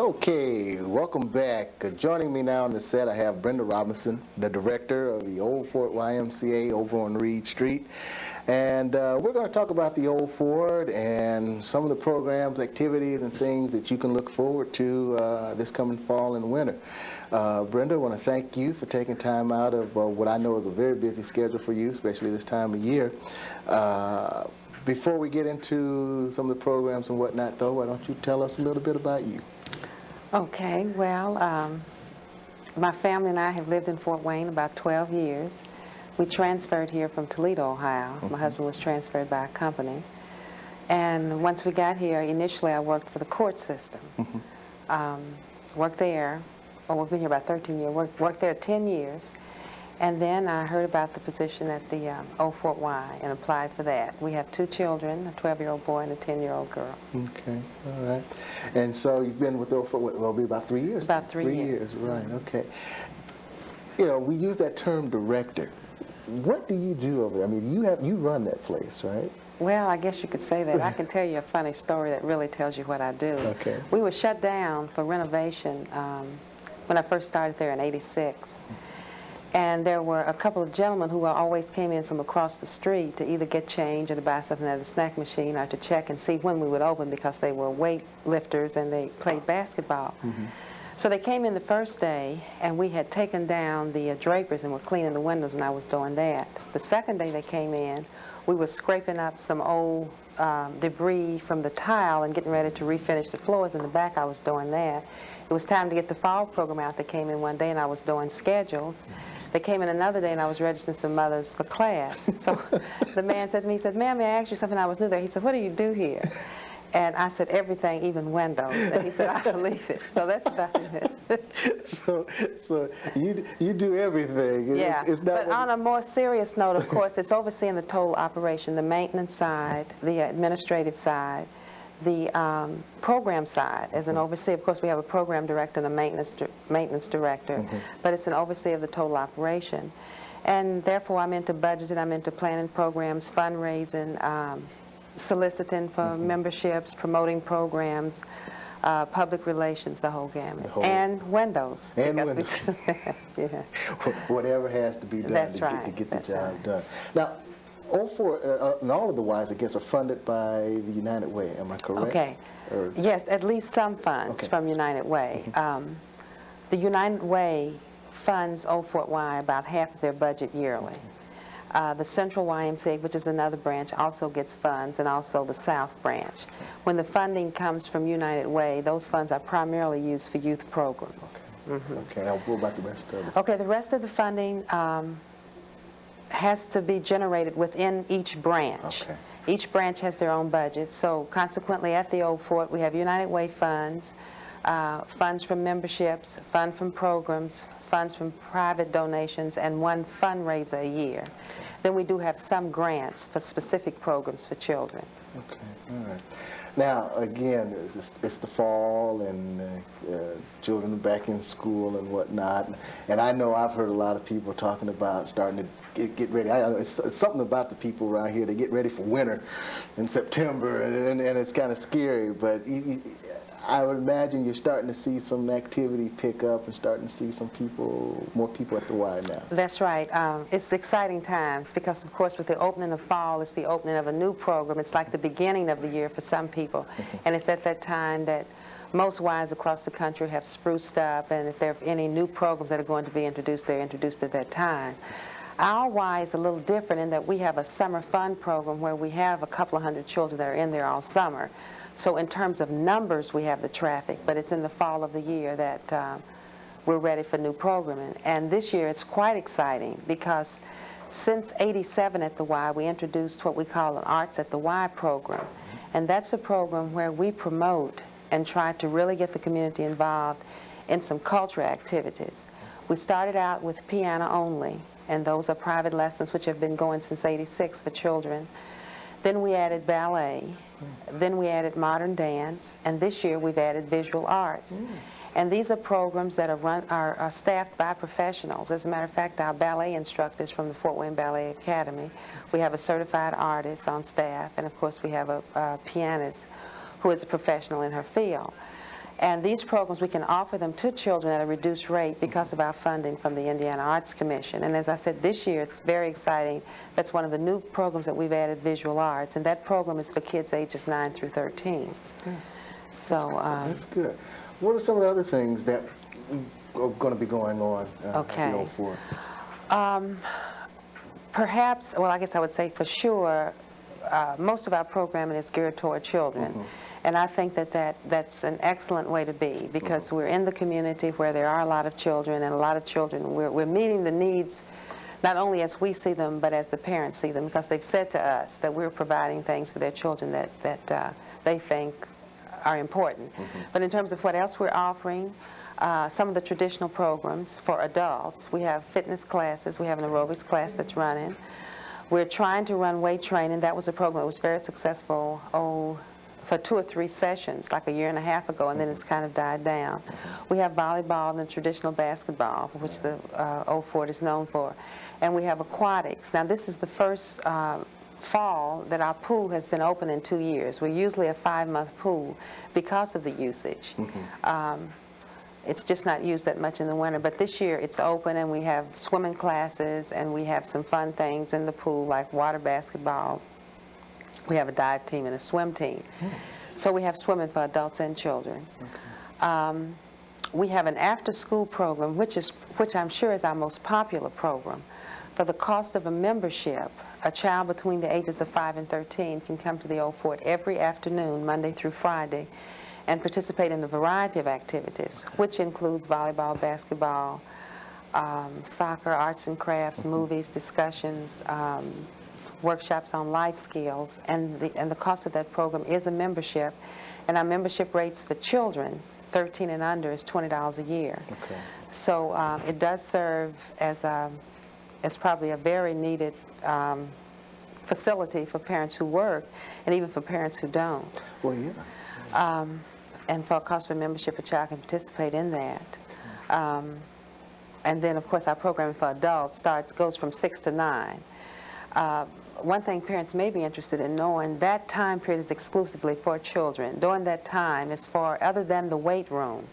Okay, welcome back. Joining me now on the set, I have Brenda Robinson, the director of the Old Fort YMCA over on Reed Street. And we're going to talk about the Old Fort and some of the programs, activities, and things that you can look forward to this coming fall and winter. Brenda, I want to thank you for taking time out of what I know is a very busy schedule for you, especially this time of year. Before we get into some of the programs and whatnot, though, why don't you tell us a little bit about you? Okay, well, my family and I have lived in Fort Wayne about 12 years. We transferred here from Toledo, Ohio. My husband was transferred by a company. And once we got here, initially I worked for the court system. Worked there, we've been here about 13 years, worked there 10 years. And then I heard about the position at the Old Fort Y and applied for that. We have 2 children, a 12-year-old boy and a 10-year-old girl. Okay, all right. And so you've been with Old Fort, well, it'll be about 3 years? About 3 years. Right, okay. You know, we use that term director. What do you do over there? I mean, you run that place, right? Well, I guess you could say that. I can tell you a funny story that really tells you what I do. Okay. We were shut down for renovation when I first started there in '86. And there were a couple of gentlemen who always came in from across the street to either get change or to buy something at the snack machine or to check and see when we would open because they were weight lifters and they played basketball. So they came in the first day and we had taken down the drapers and were cleaning the windows and I was doing that. The second day they came in, we were scraping up some old debris from the tile and getting ready to refinish the floors in the back. I was doing that. It was time to get the fall program out. They came in one day and I was doing schedules. They came in another day and I was registering some mothers for class. So the man said to me, he said, "Ma'am, may I ask you something?" I was new there. He said, "What do you do here?" And I said, "Everything, even windows." And he said, "I believe it." So that's about it. So you do everything. Yeah, it's not but on a more serious note, of course, it's overseeing the total operation, the maintenance side, the administrative side, the program side. As an overseer, of course, we have a program director and a maintenance director, but it's an overseer of the total operation. And therefore, I'm into budgeting, I'm into planning programs, fundraising, soliciting for memberships, promoting programs, public relations, the whole gamut, and windows. And windows. Yeah. Whatever has to be done to get the job done. Now, Old Fort and all of the Ys, I guess, are funded by the United Way. Am I correct? Okay. Yes, at least some funds from United Way. The United Way funds Old Fort Y about half of their budget yearly. The Central YMCA, which is another branch, also gets funds, and also the South branch. When the funding comes from United Way, those funds are primarily used for youth programs. Okay, now what about the rest of it? Okay, the rest of the funding has to be generated within each branch. Okay. Each branch has their own budget, so consequently at the Old Fort we have United Way funds, funds from memberships, funds from programs, funds from private donations, and one fundraiser a year. Then we do have some grants for specific programs for children. Okay, all right. Now, again, it's the fall and children are back in school and whatnot. And I know I've heard a lot of people talking about starting to get ready. It's something about the people around here. They get ready for winter in September, and it's kind of scary. But I would imagine you're starting to see some activity pick up and starting to see more people at the Y now. That's right. It's exciting times because, of course, with the opening of fall, it's the opening of a new program. It's like the beginning of the year for some people. And it's at that time that most Ys across the country have spruced up, and if there are any new programs that are going to be introduced, they're introduced at that time. Our Y is a little different in that we have a summer fun program where we have a couple of hundred children that are in there all summer. So in terms of numbers, we have the traffic, but it's in the fall of the year that we're ready for new programming. And this year it's quite exciting because since '87 at the Y, we introduced what we call an Arts at the Y program. And that's a program where we promote and try to really get the community involved in some cultural activities. We started out with piano only, and those are private lessons which have been going since '86 for children. Then we added ballet. Then we added modern dance, and this year we've added visual arts. And these are programs that are staffed by professionals. As a matter of fact, our ballet instructors from the Fort Wayne Ballet Academy, we have a certified artist on staff, and of course we have a pianist who is a professional in her field. And these programs, we can offer them to children at a reduced rate because of our funding from the Indiana Arts Commission. And as I said, this year it's very exciting. That's one of the new programs that we've added, visual arts, and that program is for kids ages 9 through 13. So that's good. What are some of the other things that are going to be going on at the 04? Perhaps, well, I guess I would say for sure, most of our programming is geared toward children. And I think that's an excellent way to be, because we're in the community where there are a lot of children, and a lot of children, we're meeting the needs not only as we see them, but as the parents see them, because they've said to us that we're providing things for their children that they think are important. But in terms of what else we're offering, some of the traditional programs for adults, we have fitness classes, we have an aerobics class that's running. We're trying to run weight training. That was a program that was very successful, for 2 or 3 sessions, like a year and a half ago, and then it's kind of died down. We have volleyball and traditional basketball, which the Old Fort is known for. And we have aquatics. Now, this is the first fall that our pool has been open in 2 years. We're usually a 5-month pool because of the usage. It's just not used that much in the winter, but this year it's open, and we have swimming classes, and we have some fun things in the pool like water basketball. We have a dive team and a swim team. So we have swimming for adults and children. We have an after-school program, which I'm sure is our most popular program. For the cost of a membership, a child between the ages of 5 and 13 can come to the Old Fort every afternoon, Monday through Friday, and participate in a variety of activities, which includes volleyball, basketball, soccer, arts and crafts, movies, discussions, workshops on life skills, and the cost of that program is a membership, and our membership rates for children 13 and under is $20 a year. So it does serve as probably a very needed facility for parents who work, and even for parents who don't. Well, yeah. And for a cost of a membership, a child can participate in that. And then, of course, our programming for adults goes from 6 to 9. One thing parents may be interested in knowing, that time period is exclusively for children. During that time, other than the weight room,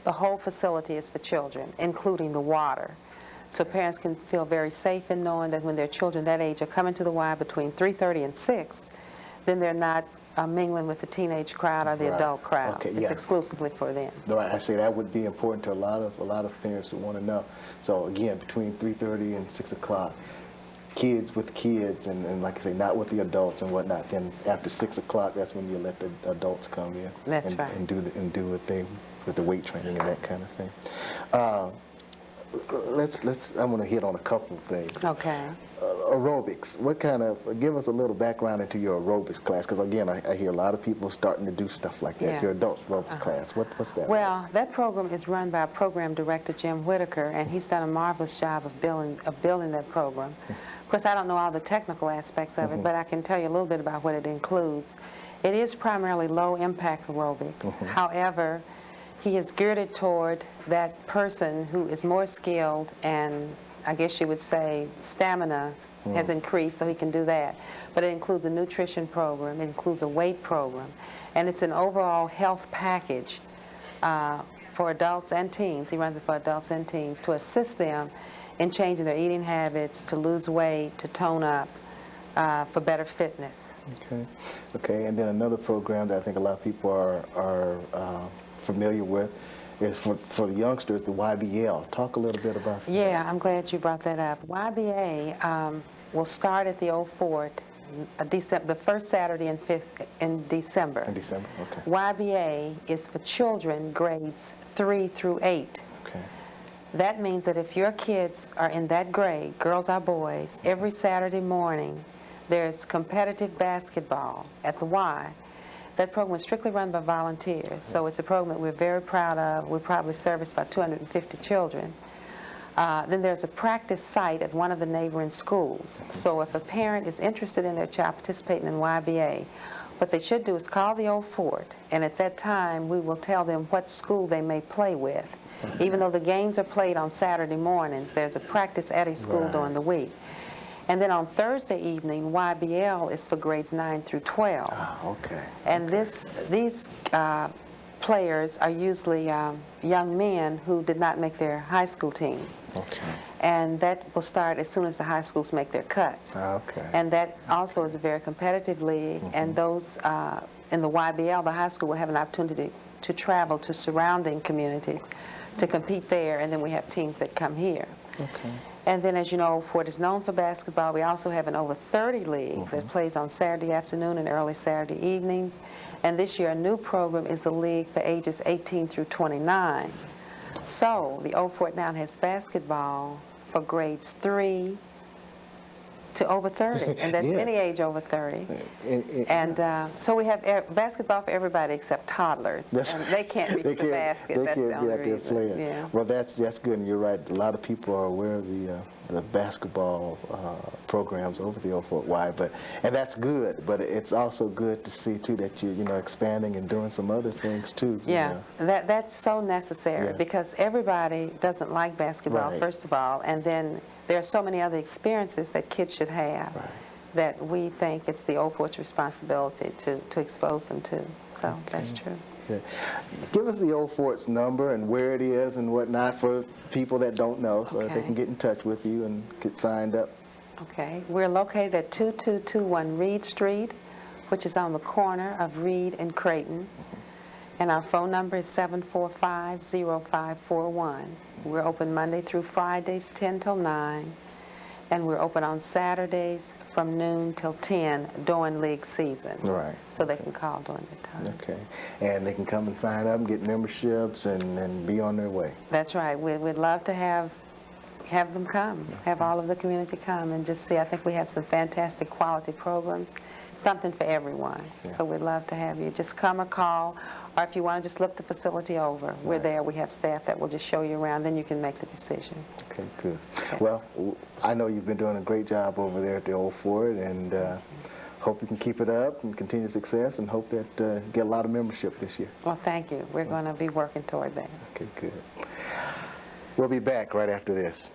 the whole facility is for children, including the water. So parents can feel very safe in knowing that when their children that age are coming to the Y between 3:30 and 6, then they're not mingling with the teenage crowd or the adult crowd. It's exclusively for them. Right, I say that would be important to a lot of parents who want to know. So again, between 3:30 and 6 o'clock, kids with kids, and like I say, not with the adults and whatnot. Then after 6 o'clock, that's when you let the adults come in. That's right. And do what they with the weight training and that kind of thing. I'm going to hit on a couple of things. Okay. Aerobics. Give us a little background into your aerobics class, because again, I hear a lot of people starting to do stuff like that. Yeah. Your adult aerobics class. What's that? Well, that program is run by program director Jim Whitaker, and he's done a marvelous job of building that program. Of course, I don't know all the technical aspects of it, but I can tell you a little bit about what it includes. It is primarily low-impact aerobics. However, he is geared it toward that person who is more skilled, and I guess you would say stamina has increased, so he can do that. But it includes a nutrition program, it includes a weight program, and it's an overall health package for adults and teens. He runs it for adults and teens to assist them in changing their eating habits, to lose weight, to tone up, for better fitness. Okay, and then another program that I think a lot of people are familiar with is for the youngsters, the YBL. Talk a little bit about that. Yeah, I'm glad you brought that up. YBA will start at the Old Fort the first Saturday in December. In December, okay. YBA is for children grades 3 through 8. Okay. That means that if your kids are in that grade, girls or boys, every Saturday morning there's competitive basketball at the Y. That program is strictly run by volunteers, so it's a program that we're very proud of. We probably service about 250 children. Then there's a practice site at one of the neighboring schools. So if a parent is interested in their child participating in YBA, what they should do is call the Old Fort, and at that time we will tell them what school they may play with. Even though the games are played on Saturday mornings, there's a practice at a school during the week. And then on Thursday evening, YBL is for grades 9 through 12. Okay. And these players are usually young men who did not make their high school team. Okay. And that will start as soon as the high schools make their cuts. Okay. And that also is a very competitive league, and those in the YBL, the high school, will have an opportunity to travel to surrounding communities to compete there, and then we have teams that come here. Okay. And then, as you know, Fort is known for basketball. We also have an over 30 league that plays on Saturday afternoon and early Saturday evenings. And this year, a new program is the league for ages 18 through 29. So the Old Fort now has basketball for grades 3 to over 30, and that's Yeah. any age over 30. So we have basketball for everybody except toddlers. And they can't reach the basket. They That's can't the be only out there reason. playing. Yeah. Well, that's good, and you're right. A lot of people are aware of the basketball programs over the Old Fort Y, and that's good. But it's also good to see too that you're expanding and doing some other things too. Yeah, that's so necessary because everybody doesn't like basketball, first of all, and then there are so many other experiences that kids should have that we think it's the Old Fort's responsibility to expose them to. So that's true. Yeah. Give us the Old Fort's number and where it is and whatnot for people that don't know, so that they can get in touch with you and get signed up. Okay. We're located at 2221 Reed Street, which is on the corner of Reed and Creighton. And our phone number is 745-0541. We're open Monday through Fridays, 10 till 9. And we're open on Saturdays from noon till 10 during league season. Right. So they can call during the time. Okay. And they can come and sign up and get memberships and be on their way. That's right. We'd love to have them come, have all of the community come and just see. I think we have some fantastic quality programs, something for everyone. Yeah. So we'd love to have you. Just come or call, or if you want to just look the facility over, we're there. We have staff that will just show you around. Then you can make the decision. Okay, good. Okay. Well, I know you've been doing a great job over there at the Old Fort, and hope you can keep it up and continue success, and hope that get a lot of membership this year. Well, thank you. We're going to be working toward that. Okay, good. We'll be back right after this.